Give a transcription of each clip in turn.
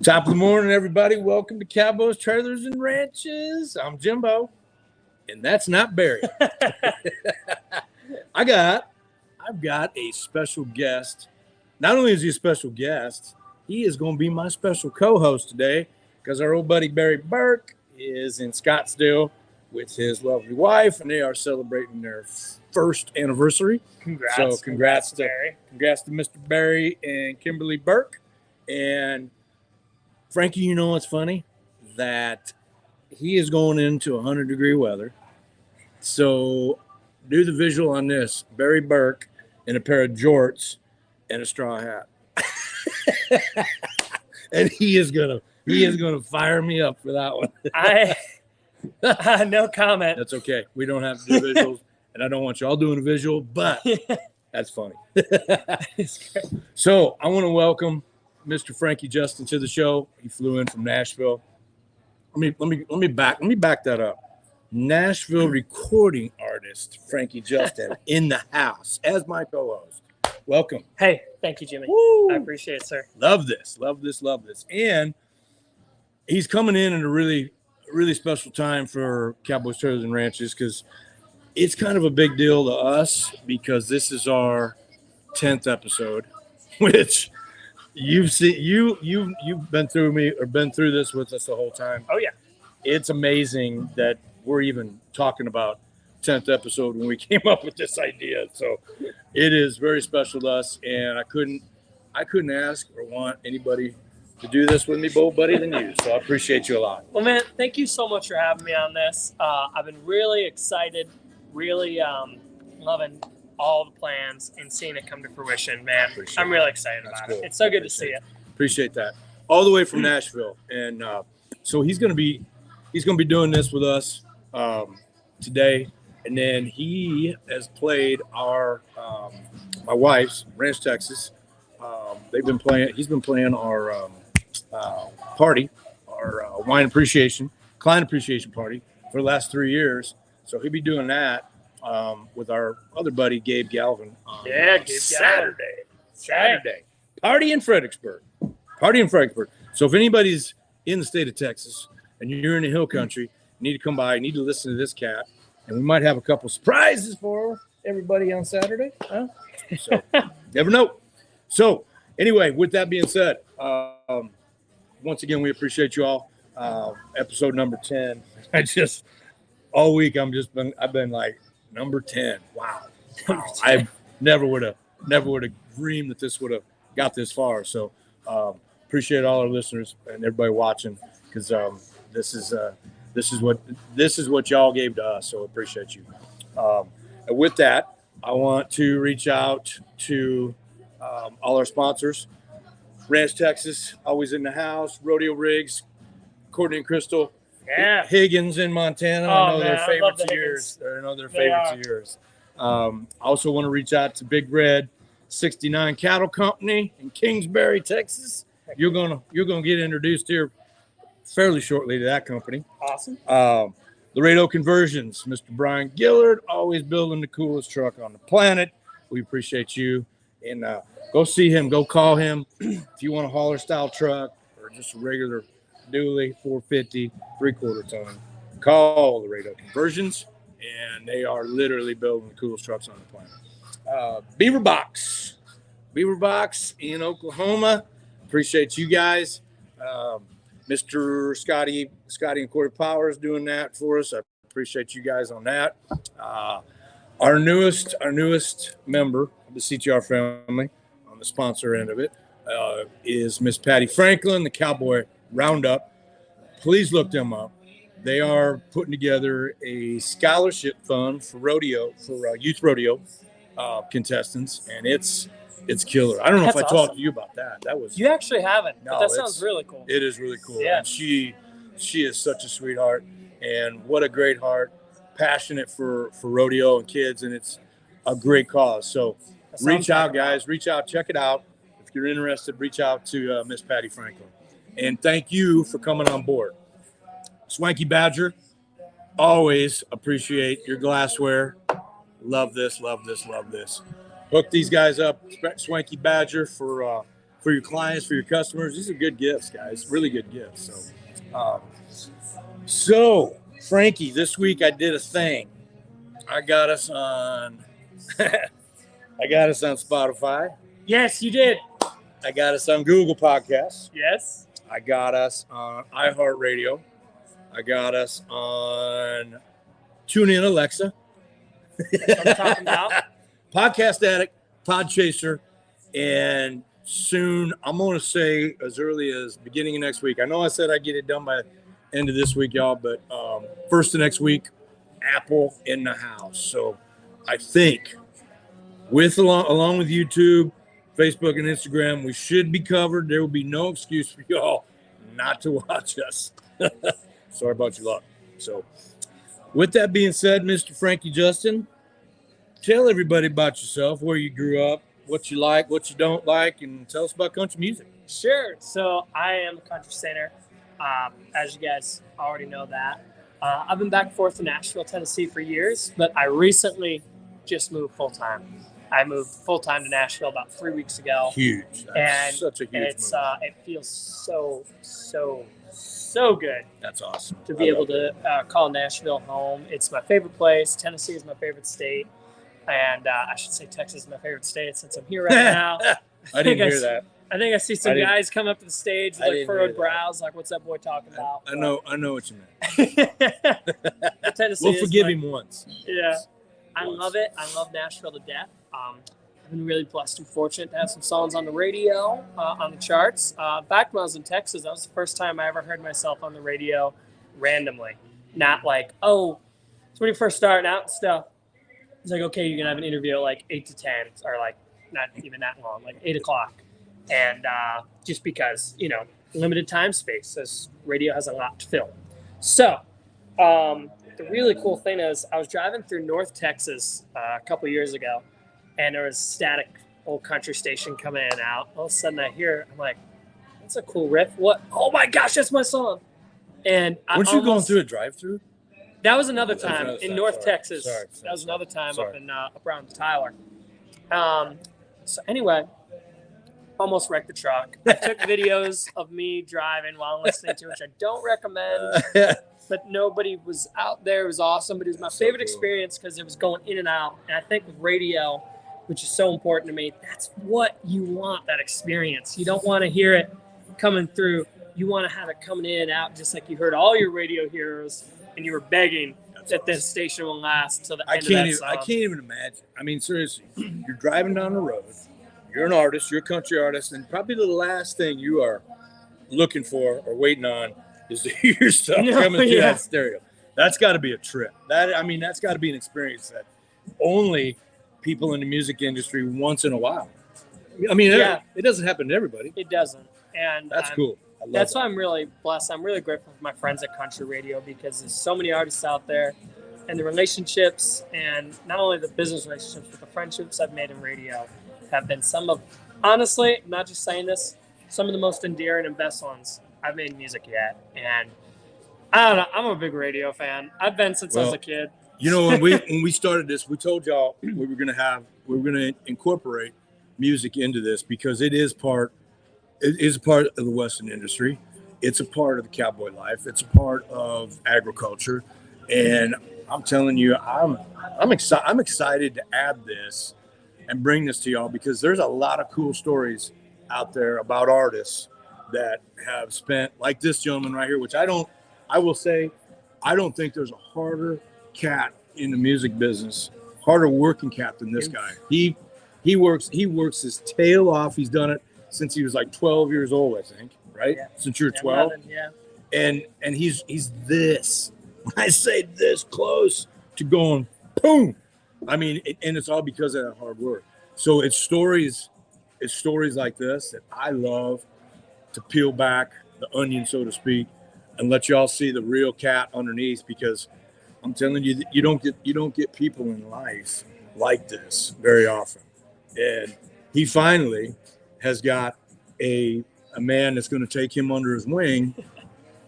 Top of the morning, everybody. Welcome to Cowboys, Trailers, and Ranches. I'm Jimbo, and that's not Barry. I've got a special guest. Not only is he a special guest, he is going to be my special co-host today because our old buddy Barry Burke is in Scottsdale with his lovely wife, and they are celebrating their first anniversary. Congrats. So congrats to Barry. Congrats to Mr. Barry and Kimberly Burke. And Frankie, you know what's funny? That he is going into 100-degree weather. So do the visual on this. Barry Burke in a pair of jorts and a straw hat. And he is gonna fire me up for that one. No comment. That's okay. We don't have to do visuals, and I don't want you all doing a visual, but that's funny. So I want to welcome Mr. Frankie Justin to the show. He flew in from Nashville. Let me back that up. Nashville recording artist Frankie Justin in the house as my co-host. Welcome. Hey, thank you, Jimmy. Woo! I appreciate it, sir. Love this. And he's coming in at a really, really special time for Cowboys, Trailers, and Ranches because it's kind of a big deal to us because this is our 10th episode, which you've been through this with us the whole time. Oh yeah. It's amazing that we're even talking about 10th episode when we came up with this idea. So it is very special to us, and I couldn't ask or want anybody to do this with me, buddy, than you. So I appreciate you a lot. Well, man, thank you so much for having me on this. I've been really excited, really loving all the plans and seeing it come to fruition, man. I'm really excited about it. It's so good to see it. Appreciate that. All the way from Nashville, and so he's gonna be doing this with us today, and then he has played our my wife's Ranch, Texas. He's been playing our party, our client appreciation party for the last 3 years. So he'll be doing that with our other buddy Gabe Galvin on Saturday. Party in Fredericksburg. So if anybody's in the state of Texas and you're in the hill country, you need to come by, you need to listen to this cat, and we might have a couple surprises for everybody on Saturday. Huh? So never know. So anyway, with that being said, once again, we appreciate you all. Episode number 10. All week I've been like number 10. Wow. I never would have dreamed that this would have got this far. So appreciate all our listeners and everybody watching because this is what y'all gave to us. So appreciate you. And with that, I want to reach out to all our sponsors. Ranch, Texas, always in the house. Rodeo Rigs, Courtney and Crystal. Yeah. Higgins in Montana. I know man, their favorites of yours. I know their favorites of yours. I also want to reach out to Big Red 69 Cattle Company in Kingsbury, Texas. You're gonna get introduced here fairly shortly to that company. Awesome. Laredo Conversions, Mr. Brian Gillard, always building the coolest truck on the planet. We appreciate you. And go see him. Go call him if you want a hauler style truck or just a regular dually 450 3/4 ton. Call Laredo Conversions, and they are literally building the coolest trucks on the planet. Beaver Box in Oklahoma. Appreciate you guys. Mr. Scotty and Corey Powers doing that for us. I appreciate you guys on that. Our newest member of the CTR family on the sponsor end of it is Miss Patty Franklin, the Cowboy Roundup. Please look them up. They are putting together a scholarship fund for youth rodeo contestants, and it's killer. I don't know if I talked to you about that. That was You actually haven't. No, but that sounds really cool. It is really cool. Yeah. And she is such a sweetheart, and what a great heart. Passionate for rodeo and kids, and it's a great cause. So reach out, guys. Reach out. Check it out. If you're interested, reach out to Miss Patty Franklin. And thank you for coming on board. Swanky Badger, always appreciate your glassware. Love this. Hook these guys up, Swanky Badger, for for your clients, for your customers. These are good gifts, guys. Really good gifts. So Frankie, this week I did a thing. I got us on Spotify. Yes, you did. I got us on Google Podcasts. Yes. I got us on iHeartRadio. I got us on TuneIn Alexa. That's what I'm talking about. Podcast Addict, Podchaser, and soon, I'm going to say as early as beginning of next week. I know I said I'd get it done by end of this week, y'all, but first of next week, Apple in the house. So I think along with YouTube, Facebook, and Instagram, we should be covered. There will be no excuse for y'all not to watch us. Sorry about your luck. So with that being said, Mr. Frankie Justin, tell everybody about yourself, where you grew up, what you like, what you don't like, and tell us about country music. Sure. So I am a country singer. As you guys already know that. I've been back and forth to Nashville, Tennessee for years, but I recently just moved full-time. I moved full-time to Nashville about 3 weeks ago. Huge. That's such a huge move. It feels so good. That's awesome. To be able to call Nashville home. It's my favorite place. Tennessee is my favorite state. And I should say Texas is my favorite state since I'm here right now. I didn't hear that. I think I see some guys come up to the stage with like furrowed brows, like, what's that boy talking about? I know what you meant. Tennessee we'll forgive him once. Yeah. I love it. I love Nashville to death. I've been really blessed and fortunate to have some songs on the radio, on the charts. Back when I was in Texas, that was the first time I ever heard myself on the radio randomly. Not like, so when you first starting out and stuff, it's like, okay, you're going to have an interview at like 8 to 10, or like not even that long, like 8 o'clock. And just because, limited time space, as radio has a lot to fill. So the really cool thing is I was driving through North Texas a couple years ago, and there was a static old country station coming in and out. All of a sudden I hear, I'm like, that's a cool riff. What? Oh my gosh, that's my song. And weren't you going through a drive-through? That was another time in North Texas. Sorry. That was another time up around Tyler. So anyway, almost wrecked the truck. I took videos of me driving while listening to it, which I don't recommend. But nobody was out there. It was awesome. But it was my favorite experience because it was going in and out. And I think with radio, which is so important to me, that's what you want, that experience. You don't want to hear it coming through. You want to have it coming in and out, just like you heard all your radio heroes and you were begging that this station will last till the end of that song. I can't even imagine. I mean, seriously, you're driving down the road. You're an artist. You're a country artist. And probably the last thing you are looking for or waiting on is to hear your stuff coming through that stereo. That's got to be a trip. That's got to be an experience that only people in the music industry once in a while. I mean, it doesn't happen to everybody. It doesn't. And that's cool. That's why I'm really blessed. I'm really grateful for my friends at Country Radio, because there's so many artists out there, and the relationships, and not only the business relationships, but the friendships I've made in radio have been honestly, I'm not just saying this, some of the most endearing and best ones I've made in music yet. And I don't know, I'm a big radio fan. I've been since I was a kid. When we started this, we told y'all we were going to incorporate music into this because it is part of the Western industry. It's a part of the cowboy life. It's a part of agriculture. And I'm telling you, I'm excited to add this and bring this to y'all because there's a lot of cool stories out there about artists that have spent, like this gentleman right here, which I will say, I don't think there's a harder cat in the music business, harder working cat than this guy. He works his tail off. He's done it since he was like 12 years old, I think, right? Yeah. Since you're 12. 11, yeah. And he's this, when I say this close to going boom. I mean, and it's all because of that hard work. So it's stories like this that I love to peel back the onion, so to speak, and let y'all see the real cat underneath, because I'm telling you, you don't get people in life like this very often. And he finally has got a man that's going to take him under his wing,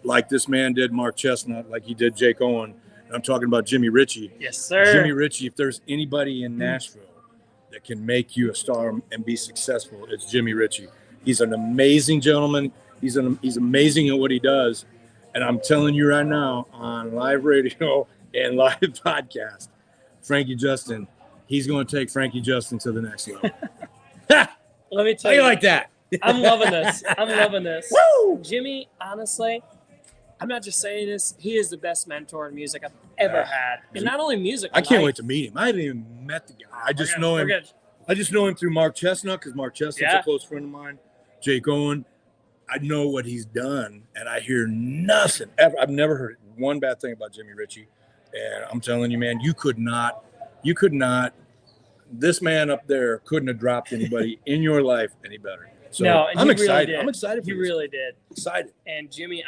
like this man did Mark Chestnut, like he did Jake Owen. And I'm talking about Jimmy Ritchie. Yes, sir. Jimmy Ritchie, if there's anybody in Nashville that can make you a star and be successful, it's Jimmy Ritchie. He's an amazing gentleman. He's amazing at what he does. And I'm telling you right now, on live radio and live podcast, Frankie Justin, he's going to take Frankie Justin to the next level. Let me tell How you. you like that? I'm loving this. I'm loving this. Woo! Jimmy, honestly, I'm not just saying this. He is the best mentor in music I've ever had. And not only music. I can't wait to meet him. I haven't even met the guy. I just know him. I just know him through Mark Chestnut because Mark Chestnut's a close friend of mine. Jake Owen. I know what he's done, and I hear nothing ever. I've never heard one bad thing about Jimmy Ritchie. And I'm telling you, man, you could not, this man up there couldn't have dropped anybody in your life any better. So no, and I'm excited. Really did. I'm excited for He really did. Excited. And Jimmy,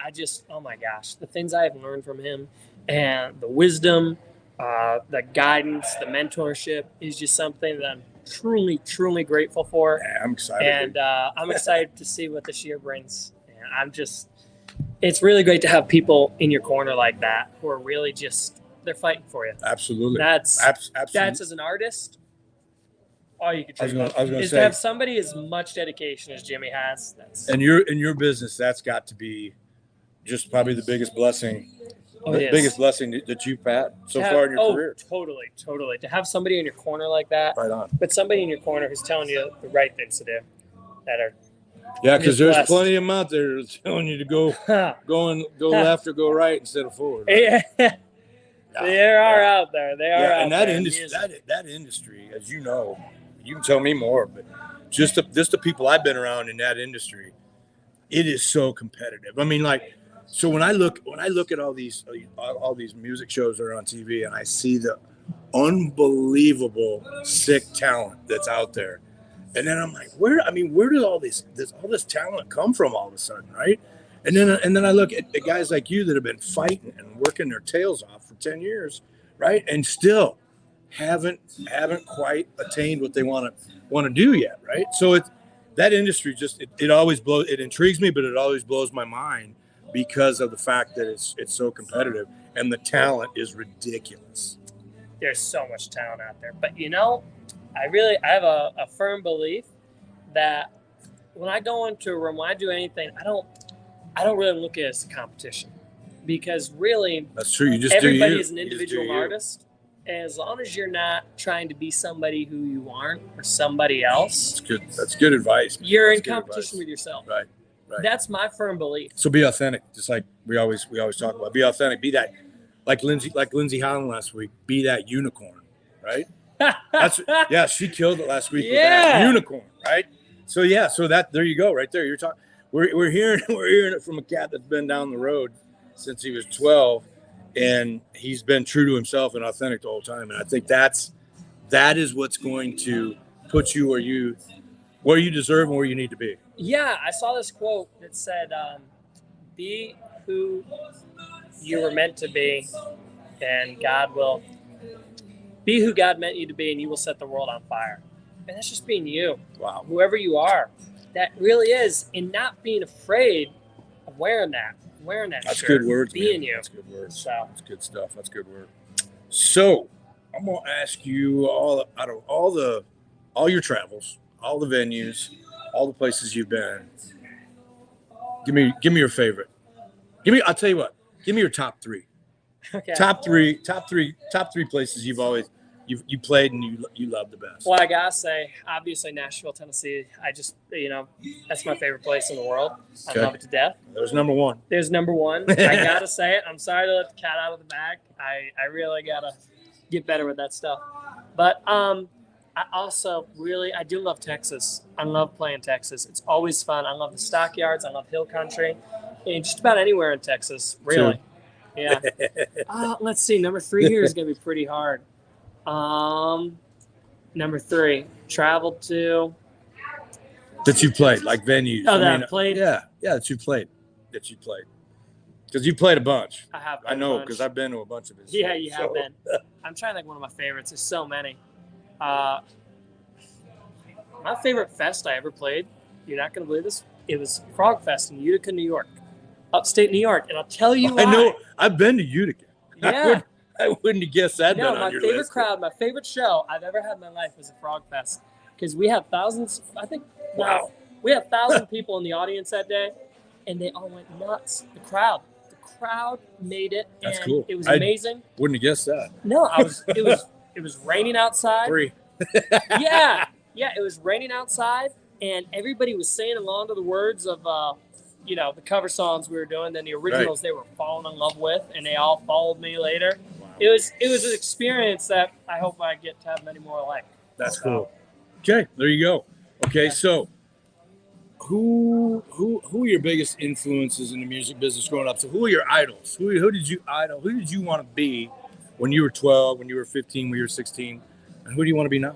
oh my gosh, the things I have learned from him and the wisdom, the guidance, the mentorship is just something that I'm truly, truly grateful for. Yeah, I'm excited. And I'm excited to see what this year brings. And it's really great to have people in your corner like that who are really they're fighting for you. Absolutely. That's absolutely. That's as an artist, all you can dream I was gonna is say, to have somebody as much dedication as Jimmy has. And in your business, that's got to be just probably the biggest blessing. Biggest blessing that you've had so far in your career. Totally. To have somebody in your corner like that. Right on. But somebody in your corner who's telling you the right things to do. That are. Yeah, because there's plenty of them out there telling you to go left or go right instead of forward. Right? Yeah. They are out there. They are out and there. That industry, as you know, you can tell me more, but just the people I've been around in that industry, it is so competitive. I mean, so when I look at all these music shows that are on TV and I see the unbelievable sick talent that's out there, and then I'm like, where did all this talent come from all of a sudden, right? And then I look at guys like you that have been fighting and working their tails off for 10 years, right? And still haven't quite attained what they want to do yet, right? So that industry it always it intrigues me, but it always blows my mind because of the fact that it's so competitive and the talent is ridiculous. There's so much talent out there. But I have a firm belief that when I go into a room, when I do anything, I don't really look at it as a competition, because really that's true. You just everybody do you. is an individual artist. And as long as you're not trying to be somebody who you aren't or somebody else, that's good advice. You're in competition with yourself. Right. That's my firm belief. So be authentic, just like we always talk about. Be authentic. Be that, like Lindsey Holland last week. Be that unicorn, right? She killed it last week with that unicorn, right? So there you go, right there. You're talking. We're hearing it from a cat that's been down the road since he was 12, and he's been true to himself and authentic the whole time. And I think that is what's going to put you where you deserve and where you need to be. Yeah, I saw this quote that said, "Be who you were meant to be, and God will be who God meant you to be, and you will set the world on fire." And that's just being you. Wow. Whoever you are, that really is, and not being afraid of wearing that That's shirt, good words, being man. you. That's good words. So that's good stuff. That's good word. So I'm gonna ask you out of all your travels, all the venues, all the places you've been. Give me your favorite. I'll tell you what. Give me your top three. Okay. Top three places you played and you love the best. Well, I gotta say, obviously Nashville, Tennessee. I just, that's my favorite place in the world. I love it to death. There's number one. I gotta say it. I'm sorry to let the cat out of the bag. I really gotta get better with that stuff. But I also I do love Texas. I love playing Texas. It's always fun. I love the stockyards. I love hill country, and just about anywhere in Texas, really. Sure. Yeah. Let's see. Number 3 here is gonna be pretty hard. Number 3, traveled to. That you played, like venues. I played. Yeah, that you played. Because you played a bunch. I have. I know, because I've been to a bunch of it. Yeah, you have been. I'm trying to think of one of my favorites. There's so many. My favorite fest I ever played, you're not going to believe this, it was Frog Fest in Utica, New York. Upstate New York. And I'll tell you why. I know. I've been to Utica. Yeah. I wouldn't have guessed that. No, my favorite crowd, my favorite show I've ever had in my life was a Frog Fest. Because we have thousands, I think. Wow. We had 1,000 people in the audience that day, and they all went nuts. The crowd made it. That's and cool. It was amazing. Wouldn't have guessed that. No, it was raining outside. 3. Yeah, it was raining outside, and everybody was singing along to the words of, the cover songs we were doing, then the originals they were falling in love with, and they all followed me later. Wow. It was an experience that I hope I get to have many more like. That's cool. Okay, there you go. Okay, so who are your biggest influences in the music business growing up? So who are your idols? Who did you want to be when you were 12, when you were 15, when you were 16? And who do you want to be now?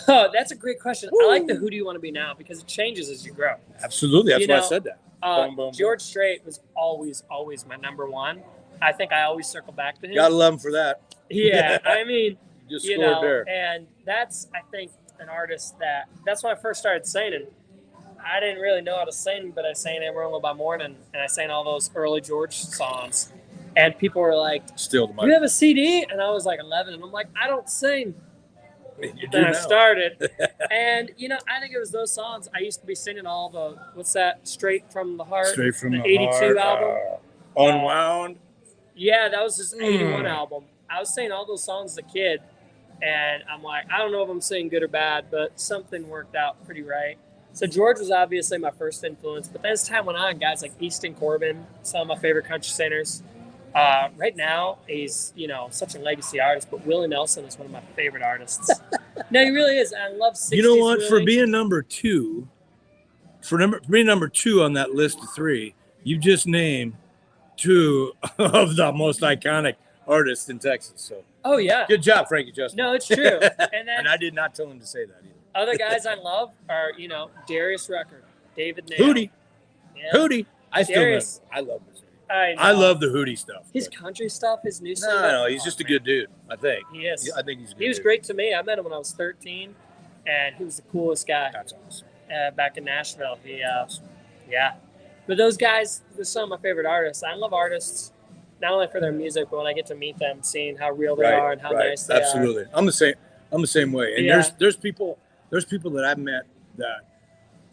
Oh, that's a great question. Woo. I like the who do you want to be now because it changes as you grow. Absolutely. That's why I said that. Boom, boom, George Strait was always my number one. I think I always circle back to him. Gotta love him for that. Yeah, I mean, you scored there. And that's, I think, an artist that's when I first started singing. I didn't really know how to sing, but I sang Amarillo by Morning, and I sang all those early George songs. And people were like, "Still the mic. You have a CD?" And I was like 11, and I'm like, "I don't sing." Then I started, and I think it was those songs. I used to be singing all the Straight from the Heart, Straight from the '82 Heart, album, Unwound. Yeah, that was his '81 album. I was singing all those songs as a kid, and I'm like, I don't know if I'm singing good or bad, but something worked out pretty right. So George was obviously my first influence, but then as time went on, guys like Easton Corbin, some of my favorite country singers. Right now, he's such a legacy artist, but Willie Nelson is one of my favorite artists. No, he really is. I love 60s. You know what? Willie. For being number two on that list of 3, you just named 2 of the most iconic artists in Texas. So, oh yeah, good job, Frankie Justin. No, it's true. And then, and I did not tell him to say that either. Other guys I love are Darius Rucker, David Nail, Hootie, Hootie. I love this. I love the Hootie stuff. His country stuff, his new stuff. No, he's just a good dude. I think he is. I think he's. He was great to me. I met him when I was 13, and he was the coolest guy. That's awesome. Back in Nashville, yeah. But those guys, they're some of my favorite artists. I love artists not only for their music, but when I get to meet them, seeing how real they are and how nice they are. Absolutely, I'm the same way. And there's people that I've met that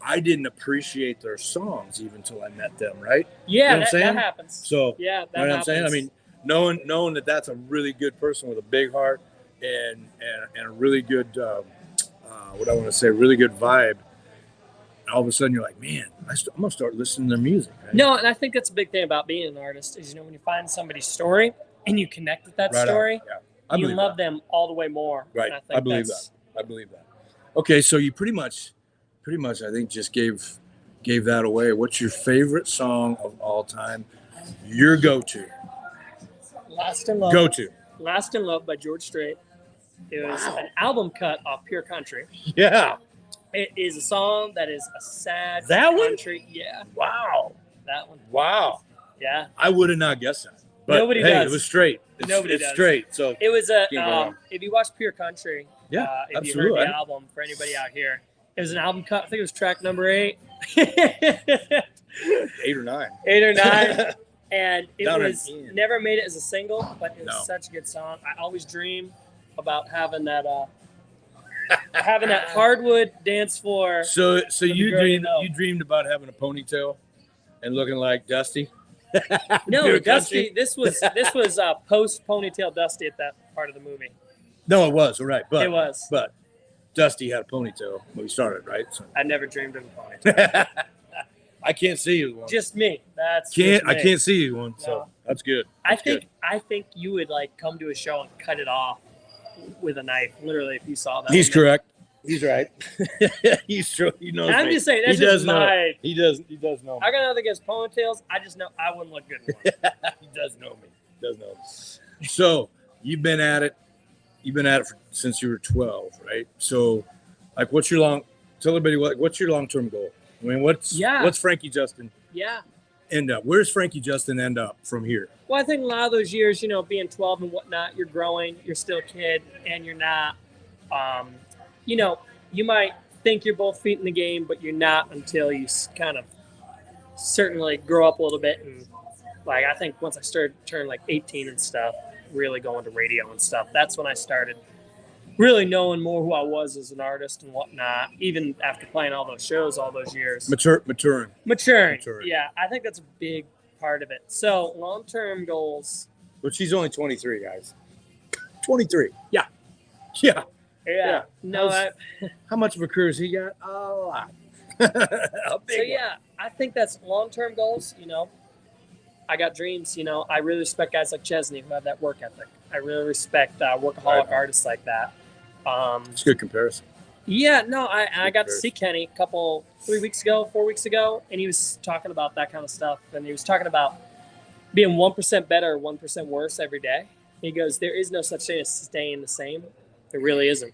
I didn't appreciate their songs even until I met them, right? Yeah, you know that happens. So, yeah, that you know what I'm saying? I mean, knowing that that's a really good person with a big heart and a really good, really good vibe. And all of a sudden, you're like, man, I'm going to start listening to their music. Right? No, and I think that's a big thing about being an artist is, when you find somebody's story and you connect with that story, you love them all the way more. Right. I believe that. Okay, so you pretty much, I think, just gave that away. What's your favorite song of all time? Your go-to. Last in Love. Go-to. Last in Love by George Strait. It was an album cut off Pure Country. Yeah. It is a song that is a sad country. One? Yeah. Wow. That one. Wow. Yeah. I would have not guessed that. But nobody does. It was straight. Nobody does. Straight. So it was if you watch Pure Country, if absolutely. you heard the album, for anybody out here, it was an album cut. I think it was track number 8. 8 or 9. 8 or 9. And it never made it as a single, but it was such a good song. I always dream about having that hardwood dance floor. So you dreamed about having a ponytail and looking like Dusty? No, Dusty. This was post ponytail Dusty at that part of the movie. No, it was right, but it was. But Dusty had a ponytail when we started, right? So. I never dreamed of a ponytail. I can't see you one. Just me. I can't see you one. So that's good. I think you would come to a show and cut it off with a knife, literally, if you saw that. He's correct. He's right. He's true. He knows. I'm just saying. That's just my. He does know. I got nothing against ponytails. I just know I wouldn't look good in one. He does know me. So you've been at it. Since you were 12, right? So, tell everybody what's your long-term goal? I mean, what's Frankie Justin? Yeah. End up? Where's Frankie Justin end up from here? Well, I think a lot of those years, being 12 and whatnot, you're growing, you're still a kid, and you're not. You might think you're both feet in the game, but you're not until you kind of certainly grow up a little bit. And I think once I started turning 18 and stuff, really going to radio and stuff, that's when I started really knowing more who I was as an artist and whatnot, even after playing all those shows all those years. Maturing. Yeah, I think that's a big part of it. So long-term goals. But she's only 23, guys. 23. Yeah. Yeah. Yeah. No, how much of a career has he got? A lot. So yeah, I think that's long-term goals. I got dreams. I really respect guys like Chesney who have that work ethic. I really respect workaholic artists like that. It's a good comparison. Yeah, no, I got to see Kenny 4 weeks ago, and he was talking about that kind of stuff. And he was talking about being 1% better or 1% worse every day. He goes, there is no such thing as staying the same. There really isn't.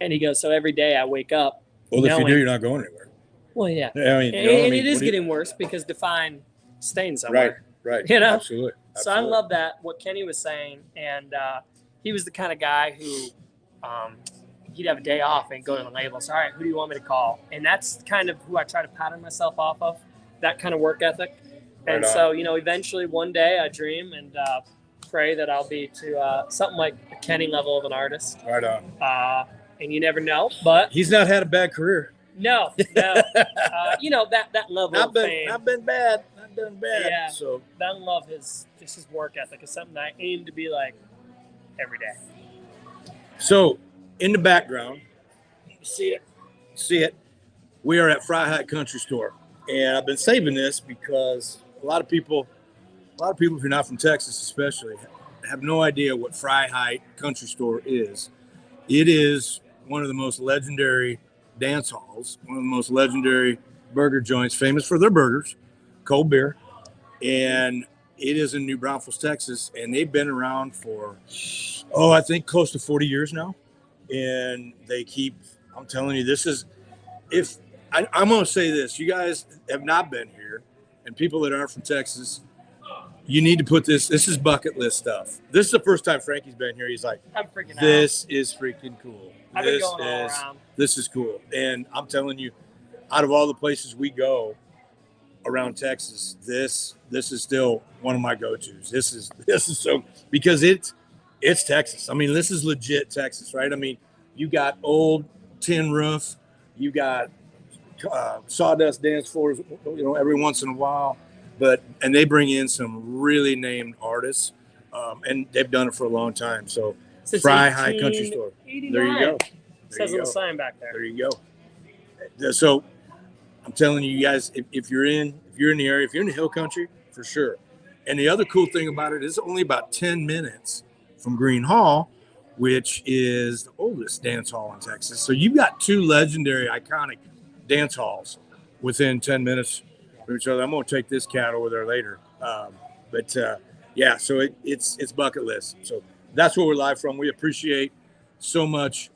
And he goes, so every day I wake up. Well, if you do, you're not going anywhere. Well, yeah. It is getting worse because define staying somewhere. Right. Absolutely. So I love that, what Kenny was saying. And he was the kind of guy who he'd have a day off and go to the labels. All right, who do you want me to call? And that's kind of who I try to pattern myself off of, that kind of work ethic. And so, eventually one day I dream and pray that I'll be to something like a Kenny level of an artist. Right on. And you never know, but he's not had a bad career. No. That level of fame. Not been bad. Not done bad. Yeah. So I love his work ethic. Is something that I aim to be like every day. So in the background, see it. We are at Freiheit Country Store, and I've been saving this because a lot of people, if you're not from Texas, especially, have no idea what Freiheit Country Store is. It is one of the most legendary dance halls, one of the most legendary burger joints, famous for their burgers, cold beer, and it is in New Braunfels, Texas, and they've been around for, I think close to 40 years now, and they keep, I'm telling you, I'm going to say this, you guys have not been here, and people that aren't from Texas, you need to put this is bucket list stuff. This is the first time Frankie's been here. He's like, I'm freaking out. This is freaking cool. I've been going all around. This is cool. And I'm telling you, out of all the places we go around Texas, this is still one of my go-tos. This is so, because it's Texas. I mean, this is legit Texas, right? I mean, you got old tin roof, you got sawdust dance floors, every once in a while. And they bring in some really named artists, and they've done it for a long time. So Freiheit Country Store. There you go. Says on the sign back there. There you go. So I'm telling you guys, if you're in the area, if you're in the hill country, for sure. And the other cool thing about it is only about 10 minutes from Green Hall, which is the oldest dance hall in Texas. So you've got two legendary, iconic dance halls within 10 minutes of each other. I'm going to take this cat over there later. So it's bucket list. So that's where we're live from. We appreciate so much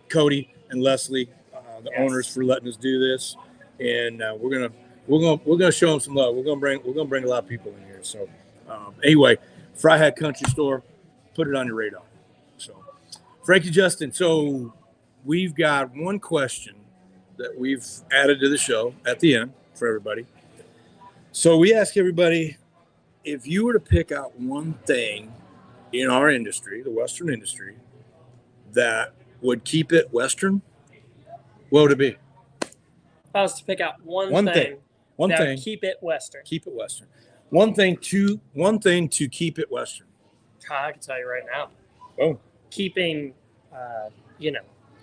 Cody and Leslie, the owners, for letting us do this. And we're gonna show them some love. We're gonna bring a lot of people in here. So anyway, Freiheit Country Store, put it on your radar. So Frankie Justin. So we've got one question that we've added to the show at the end for everybody. So we ask everybody, if you were to pick out one thing in our industry, the Western industry, that would keep it Western, what would it be? If I was to pick out one thing, keep it Western. Keep it Western. One thing to keep it Western. I can tell you right now. Oh. Keeping,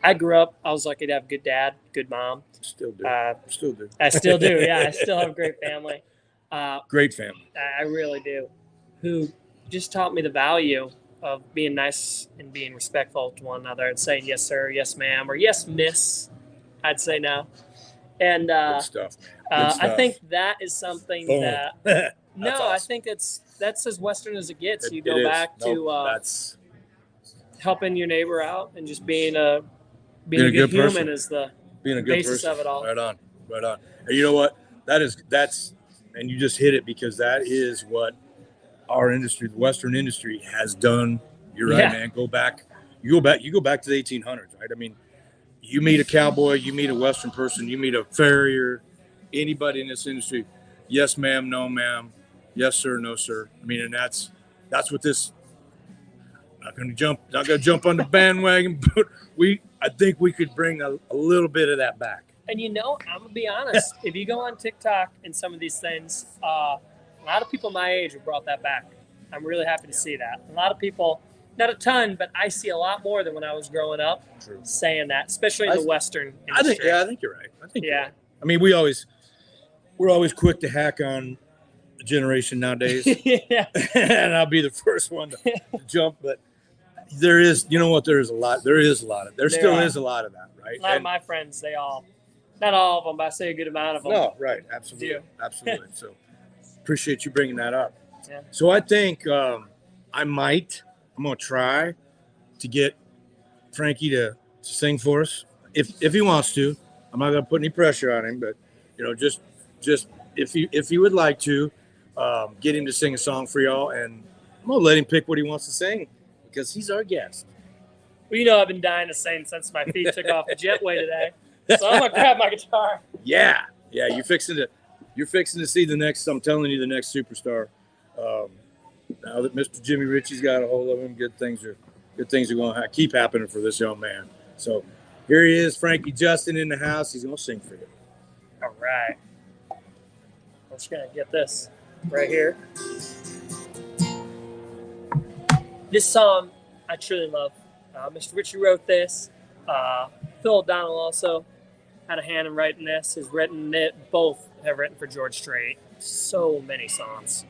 I grew up, I was lucky to have a good dad, good mom. Still do. I still do, yeah. I still have a great family. Great family. I really do. Who just taught me the value of being nice and being respectful to one another and saying yes, sir, yes, ma'am, or yes, miss, I'd say now. And good stuff. I think that is something that no, awesome. I think that's as Western as it gets. You go back to that's helping your neighbor out and just being a good human is the basis of it all. Right on. And you know what? That's and you just hit it, because that is what our industry, the Western industry, has done. You're right, man. You go back to the 1800s, right? I mean, you meet a cowboy, you meet a Western person, you meet a farrier, anybody in this industry. Yes, ma'am. No, ma'am. Yes, sir. No, sir. I mean, and that's what this. Not gonna jump on the bandwagon, but I think we could bring a little bit of that back. And I'm gonna be honest. If you go on TikTok and some of these things, a lot of people my age have brought that back. I'm really happy to see that. A lot of people, not a ton, but I see a lot more than when I was growing up saying that, especially in the Western industry. I think you're right. You're right. Yeah. I mean, we're always quick to hack on the generation nowadays. Yeah. And I'll be the first one to jump, but there is, there is a lot of that, right? A lot of my friends, not all of them, but I say a good amount of them. No, right. Absolutely. Do. Absolutely. So appreciate you bringing that up. Yeah. So I think I'm going to try to get Frankie to sing for us if he wants to. I'm not going to put any pressure on him, but just if he would like to, get him to sing a song for y'all, and I'm going to let him pick what he wants to sing because he's our guest. Well, I've been dying to sing since my feet took off the jetway today. So I'm going to grab my guitar. Yeah. You're fixing to see the next superstar. Now that Mr. Jimmy Ritchie's got a hold of him, good things are going to keep happening for this young man. So here he is, Frankie Justin in the house. He's going to sing for you. All right. I'm just going to get this right here. This song I truly love. Mr. Ritchie wrote this. Phil O'Donnell also had a hand in writing this. Has written it. Both have written for George Strait. So many songs.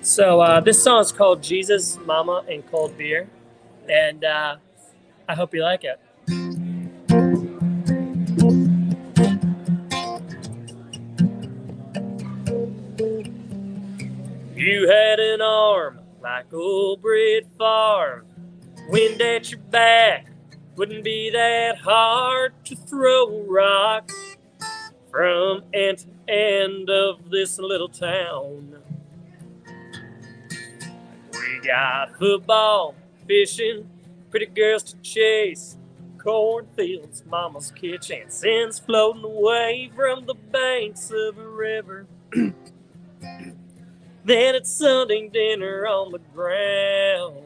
So this song is called Jesus, Mama, and Cold Beer. And I hope you like it. You had an arm like old Britt Farm. Wind at your back, wouldn't be that hard to throw a rock from end to end of this little town. We got football, fishing, pretty girls to chase, cornfields, mama's kitchen, sins floating away from the banks of a river. Then it's Sunday dinner on the ground.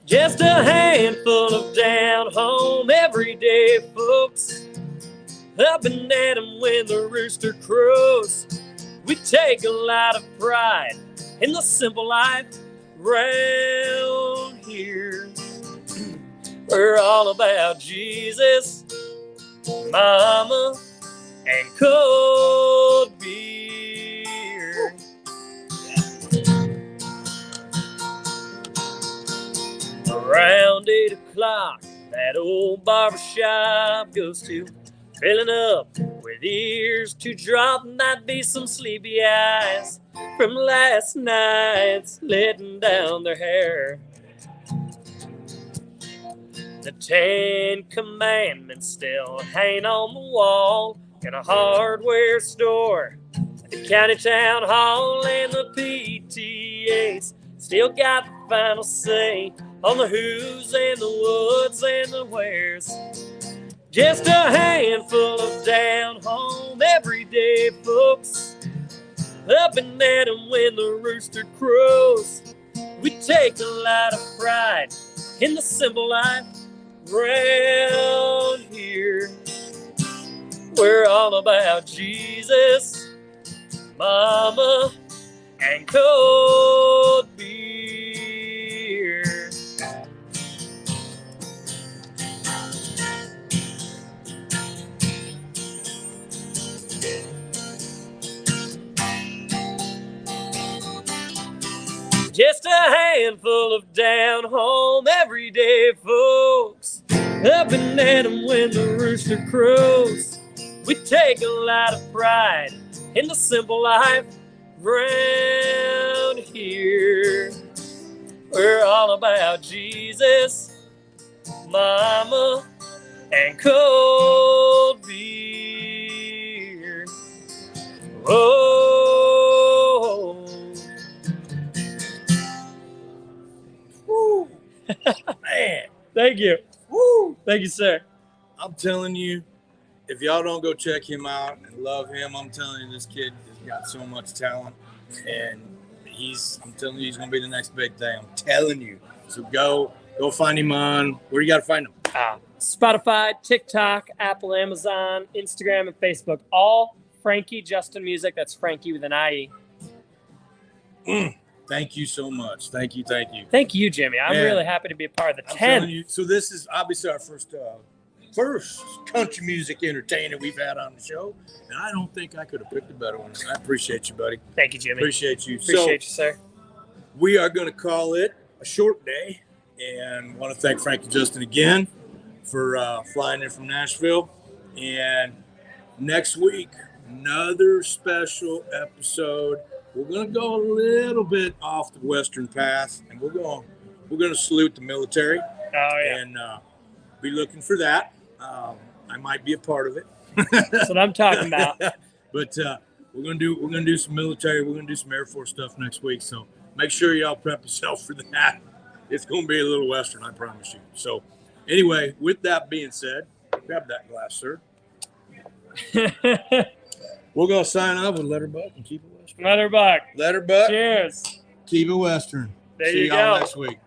Just a handful of down-home everyday folks, up and at 'em when the rooster crows. We take a lot of pride in the simple life round here. We're all about Jesus, Mama, and cold beer. Around 8 o'clock, that old barbershop goes to filling up with ears to drop. Might be some sleepy eyes from last night's letting down their hair. The 10 Commandments still hang on the wall in a hardware store, the county town hall, and the PTAs still got the final say on the who's and the whats and the wheres. Just a handful of down-home everyday folks, up and at 'em when the rooster crows. We take a lot of pride in the simple life round here. We're all about Jesus, Mama, and cold beer. Just a handful of down-home everyday folks, up and at 'em when the rooster crows. We take a lot of pride in the simple life round here. We're all about Jesus, Mama, and cold beer. Oh. Woo. Man. Thank you. Woo. Thank you, sir. I'm telling you, if y'all don't go check him out and love him, I'm telling you, this kid has got so much talent, and I'm telling you, he's going to be the next big thing. I'm telling you. So go find him on, where you got to find him? Spotify, TikTok, Apple, Amazon, Instagram, and Facebook. All Frankie Justin music. That's Frankie with an IE. Thank you so much. Thank you. Thank you, Jimmy. I'm really happy to be a part of the 10. So this is obviously our first country music entertainer we've had on the show, and I don't think I could have picked a better one. I appreciate you, buddy. Thank you, Jimmy. Appreciate you, sir. We are going to call it a short day, and want to thank Frankie Justin again for flying in from Nashville. And next week, another special episode. We're going to go a little bit off the Western path, and we're going to salute the military. Oh yeah. And be looking for that. I might be a part of it. That's what I'm talking about. But we're gonna do some military. We're gonna do some Air Force stuff next week. So make sure y'all prep yourself for that. It's gonna be a little Western, I promise you. So anyway, with that being said, grab that glass, sir. We're gonna sign off with Letterbuck and keep it Western. Letterbuck. Cheers. Keep it Western. There See you y'all go. next week.